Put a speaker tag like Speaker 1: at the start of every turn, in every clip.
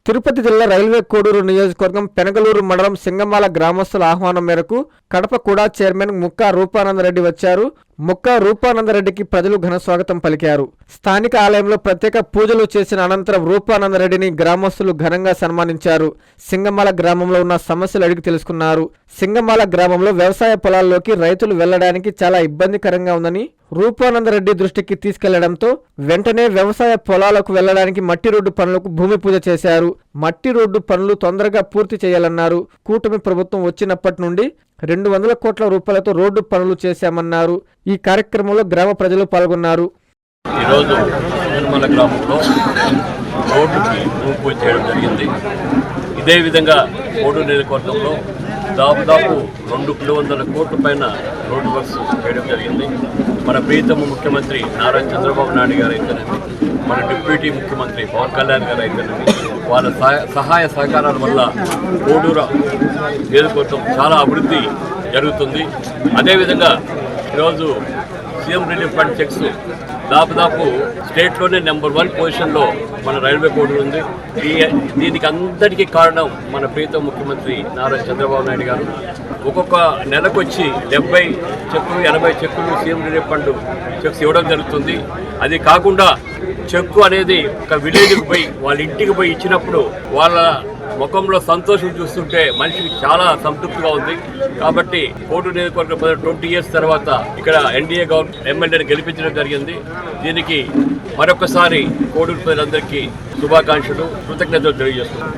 Speaker 1: తిరుపతి జిల్లా రైల్వే కోడూరు నియోజకవర్గం పెనగలూరు మండలం సింగమాల గ్రామస్తుల ఆహ్వానం మేరకు కడప కూడా చైర్మన్ ముక్కా రూపానందరెడ్డి వచ్చారు. ముక్కా రూపానందరెడ్డికి ప్రజలు ఘన స్వాగతం పలికారు. స్థానిక ఆలయంలో ప్రత్యేక పూజలు చేసిన అనంతరం రూపానందరెడ్డిని గ్రామస్తులు ఘనంగా సన్మానించారు. సింగమాల గ్రామంలో ఉన్న సమస్యలు అడిగి తెలుసుకున్నారు. సింగమాల గ్రామంలో వ్యవసాయ పొలాల్లోకి రైతులు వెళ్లడానికి చాలా ఇబ్బందికరంగా ఉందని రూపానందరెడ్డి దృష్టికి తీసుకెళ్లడంతో వెంటనే వ్యవసాయ పొలాలకు వెళ్లడానికి మట్టి రోడ్డు పనులకు భూమి పూజ చేశారు. మట్టి రోడ్డు పనులు తొందరగా పూర్తి చేయాలన్నారు. కూటమి ప్రభుత్వం వచ్చినప్పటి నుండి 200 కోట్ల రూపాయలతో రోడ్డు పనులు చేశామన్నారు. ఈ కార్యక్రమంలో గ్రామ ప్రజలు పాల్గొన్నారు.
Speaker 2: ఈరోజు తిరుమల గ్రామంలో రోడ్డుకి భూమి పూజ చేయడం జరిగింది. ఇదే విధంగా కోడూరు నియోజకవర్గంలో దాదాపు 200 కోట్ల పైన రోడ్డు వర్క్స్ చేయడం జరిగింది. మన ప్రీతమ ముఖ్యమంత్రి నారా చంద్రబాబు నాయుడు గారు అయితేనేమి, మన డిప్యూటీ ముఖ్యమంత్రి పవన్ కళ్యాణ్ గారు అయితేనేమి, వాళ్ళ సహాయ సహకారాల వల్ల కోడూరు నియోజకవర్గం చాలా అభివృద్ధి జరుగుతుంది. అదేవిధంగా ఈరోజు సీఎం రిలీఫ్ ఫండ్ చెక్స్ దాదాపు స్టేట్లోనే నెంబర్ 1 పొజిషన్లో మన రైల్వే కోడూరు ఉంది. దీనికి అందరికీ కారణం మన ప్రీతం ముఖ్యమంత్రి నారా చంద్రబాబు నాయుడు గారు. ఒక్కొక్క నెలకు వచ్చి 70 చెక్కులు 80 చెక్కులు సీఎం రిలీఫ్ ఫండ్ చెక్స్ ఇవ్వడం జరుగుతుంది. అది కాకుండా చెక్కు అనేది ఒక విలేజ్కి పోయి వాళ్ళ ఇంటికి పోయి ఇచ్చినప్పుడు వాళ్ళ ముఖంలో సంతోషం చూస్తుంటే మనిషికి చాలా సంతృప్తిగా ఉంది. కాబట్టి కోడూరు నియోజకవర్గం 20 ఇయర్స్ తర్వాత ఇక్కడ ఎన్డీఏ గవర్నమెంట్ ఎమ్మెల్యేని గెలిపించడం జరిగింది. దీనికి మరొకసారి కోడూరు ప్రజలందరికీ శుభాకాంక్షలు, కృతజ్ఞతలు తెలియజేస్తున్నాను.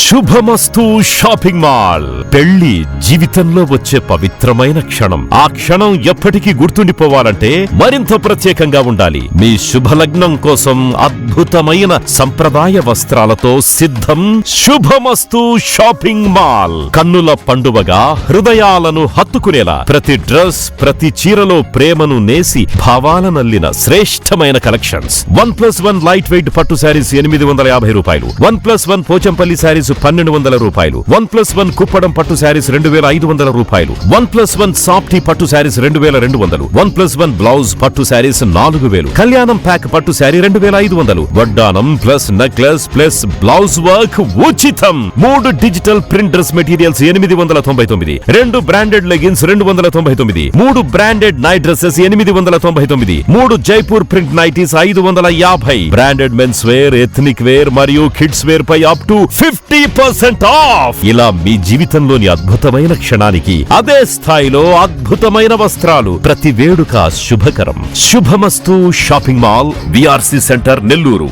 Speaker 3: శుభమస్తు షాపింగ్ మాల్. పెళ్లి జీవితంలో వచ్చే పవిత్రమైన క్షణం. ఆ క్షణం ఎప్పటికీ గుర్తుండిపోవాలంటే మరింత ప్రత్యేకంగా ఉండాలి. మీ శుభలగ్నం కోసం అద్భుతమైన సంప్రదాయ వస్త్రాలతో సిద్ధం శుభమస్తు షాపింగ్ మాల్. కన్నుల పండువగా హృదయాలను హత్తుకునేలా ప్రతి డ్రెస్, ప్రతి చీరలో ప్రేమను నేసి భావాలనల్లిన శ్రేష్టమైన కలెక్షన్స్. 1+1 లైట్ వెయిట్ పట్టు శారీస్ 850 రూపాయలు, 1+1 పోచంపల్లి శారీస్ 1200 రూపాయలు, 1+1 కుప్పడం పట్టు శారీస్ 2500 రూపాయలు, 1+1 సాఫ్టీ పట్టు శారీస్ 2200, 1+1 బ్లౌజ్ పట్టు శారీస్ 4000, కళ్యాణం ప్యాక్ పట్టు శారీ 2500, వడ్డానం plus necklace plus blouse work ఉచితం. 3 digital print dress materials 899, 2 branded leggings 299, 3 branded night dresses 899, 3 Jaipur print nighties 550, branded men's wear, ethnic wear మరియు కిడ్స్ వేర్ పై అప్ టు 50% ఆఫ్. ఇలా మీ జీవితంలోని అద్భుతమైన క్షణానికి అదే స్థాయిలో అద్భుతమైన వస్త్రాలు. ప్రతి వేడుక శుభకరం. శుభమస్తు shopping mall, VRC centre, Nellore.